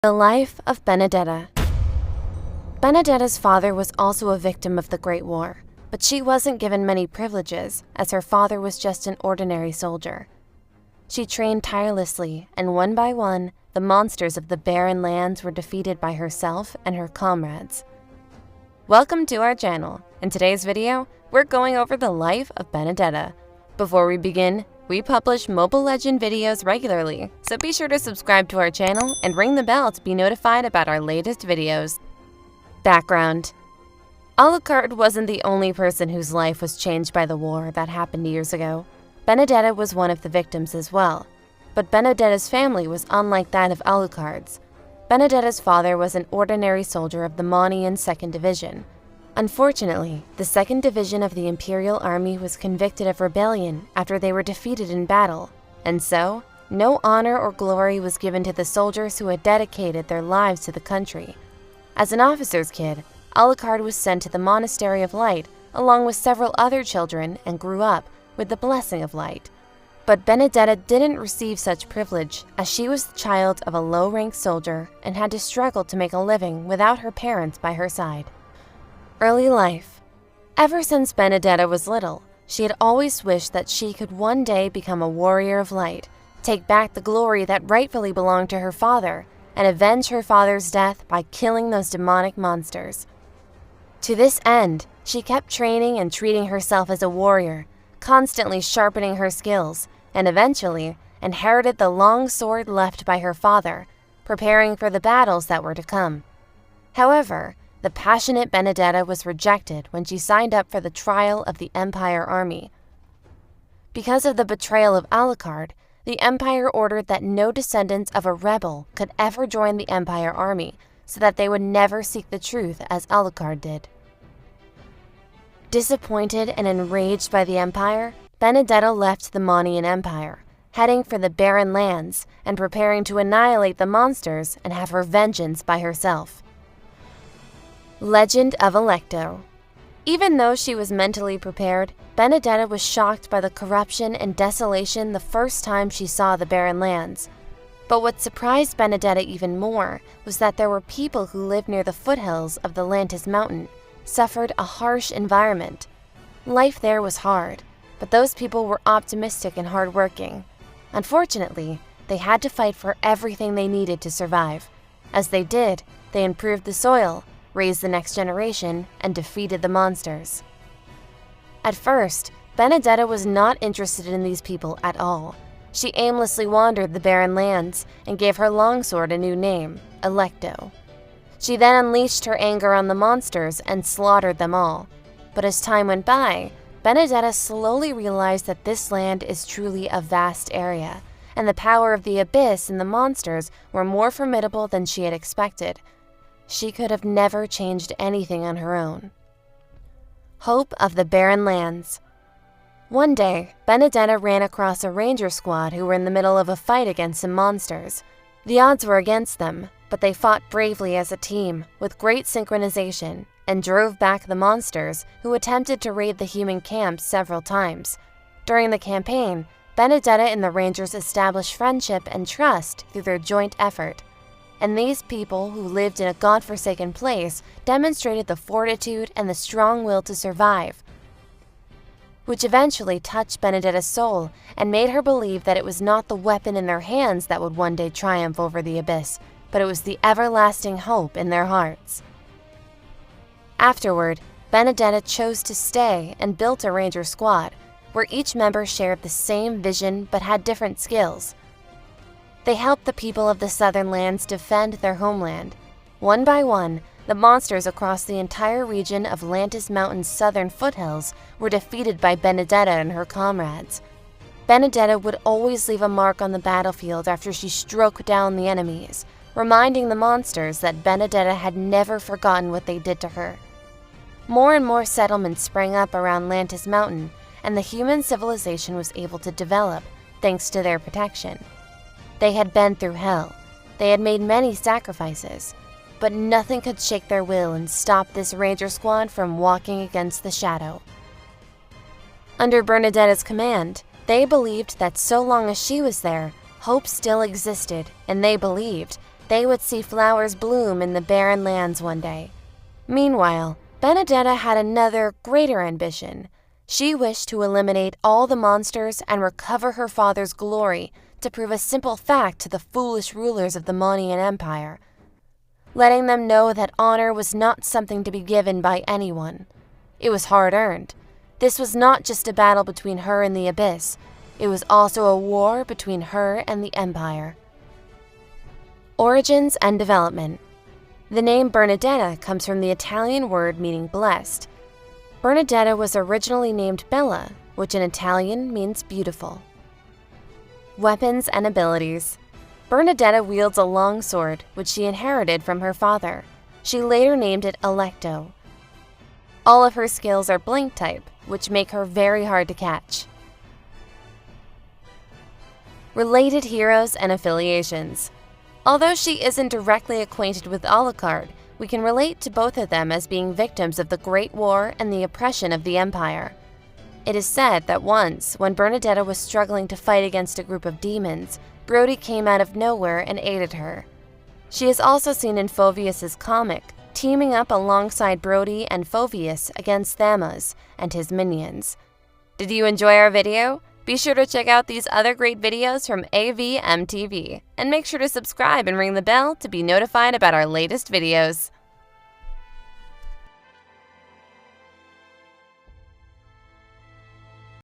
The life of Benedetta. Benedetta's father was also a victim of the Great War, but she wasn't given many privileges as her father was just an ordinary soldier. She trained tirelessly, and one by one, the monsters of the barren lands were defeated by herself and her comrades. Welcome to our channel. In today's video, we're going over the life of Benedetta. Before we begin, we publish Mobile Legend videos regularly, so be sure to subscribe to our channel and ring the bell to be notified about our latest videos. Background: Alecto wasn't the only person whose life was changed by the war that happened years ago. Benedetta was one of the victims as well. But Benedetta's family was unlike that of Alecto's. Benedetta's father was an ordinary soldier of the Monian 2nd Division. Unfortunately, the 2nd Division of the Imperial Army was convicted of rebellion after they were defeated in battle, and so, no honor or glory was given to the soldiers who had dedicated their lives to the country. As an officer's kid, Alecto was sent to the Monastery of Light along with several other children and grew up with the blessing of light. But Benedetta didn't receive such privilege as she was the child of a low-ranked soldier and had to struggle to make a living without her parents by her side. Early life. Ever since Benedetta was little, she had always wished that she could one day become a warrior of light, take back the glory that rightfully belonged to her father, and avenge her father's death by killing those demonic monsters. To this end, she kept training and treating herself as a warrior, constantly sharpening her skills, and eventually inherited the long sword left by her father, preparing for the battles that were to come. However, the passionate Benedetta was rejected when she signed up for the trial of the Empire Army. Because of the betrayal of Alecto, the Empire ordered that no descendants of a rebel could ever join the Empire Army, so that they would never seek the truth as Alecto did. Disappointed and enraged by the Empire, Benedetta left the Monian Empire, heading for the barren lands and preparing to annihilate the monsters and have her vengeance by herself. Legend of Alecto. Even though she was mentally prepared, Benedetta was shocked by the corruption and desolation the first time she saw the barren lands. But what surprised Benedetta even more was that there were people who lived near the foothills of the Lantis mountain, suffered a harsh environment. Life there was hard, but those people were optimistic and hardworking. Unfortunately, they had to fight for everything they needed to survive. As they did, they improved the soil, raised the next generation, and defeated the monsters. At first, Benedetta was not interested in these people at all. She aimlessly wandered the barren lands and gave her longsword a new name, Alecto. She then unleashed her anger on the monsters and slaughtered them all. But as time went by, Benedetta slowly realized that this land is truly a vast area, and the power of the abyss and the monsters were more formidable than she had expected. She could have never changed anything on her own. Hope of the Barren Lands. One day, Benedetta ran across a ranger squad who were in the middle of a fight against some monsters. The odds were against them, but they fought bravely as a team, with great synchronization, and drove back the monsters who attempted to raid the human camps several times. During the campaign, Benedetta and the rangers established friendship and trust through their joint effort. And these people who lived in a godforsaken place demonstrated the fortitude and the strong will to survive, which eventually touched Benedetta's soul and made her believe that it was not the weapon in their hands that would one day triumph over the abyss, but it was the everlasting hope in their hearts. Afterward, Benedetta chose to stay and built a ranger squad, where each member shared the same vision but had different skills. They helped the people of the southern lands defend their homeland. One by one, the monsters across the entire region of Lantis Mountain's southern foothills were defeated by Benedetta and her comrades. Benedetta would always leave a mark on the battlefield after she struck down the enemies, reminding the monsters that Benedetta had never forgotten what they did to her. More and more settlements sprang up around Lantis Mountain, and the human civilization was able to develop thanks to their protection. They had been through hell. They had made many sacrifices, but nothing could shake their will and stop this ranger squad from walking against the shadow. Under Bernadetta's command, they believed that so long as she was there, hope still existed, and they believed they would see flowers bloom in the barren lands one day. Meanwhile, Benedetta had another, greater ambition. She wished to eliminate all the monsters and recover her father's glory to prove a simple fact to the foolish rulers of the Monian Empire, letting them know that honor was not something to be given by anyone. It was hard-earned. This was not just a battle between her and the Abyss. It was also a war between her and the Empire. Origins and development. The name Benedetta comes from the Italian word meaning blessed. Benedetta was originally named Bella, which in Italian means beautiful. Weapons and abilities. Benedetta wields a long sword, which she inherited from her father. She later named it Alecto. All of her skills are blink type, which make her very hard to catch. Related heroes and affiliations. Although she isn't directly acquainted with Alucard, we can relate to both of them as being victims of the Great War and the oppression of the Empire. It is said that once, when Benedetta was struggling to fight against a group of demons, Brody came out of nowhere and aided her. She is also seen in Phoveus's comic, teaming up alongside Brody and Phoveus against Thanos and his minions. Did you enjoy our video? Be sure to check out these other great videos from AVMTV, and make sure to subscribe and ring the bell to be notified about our latest videos.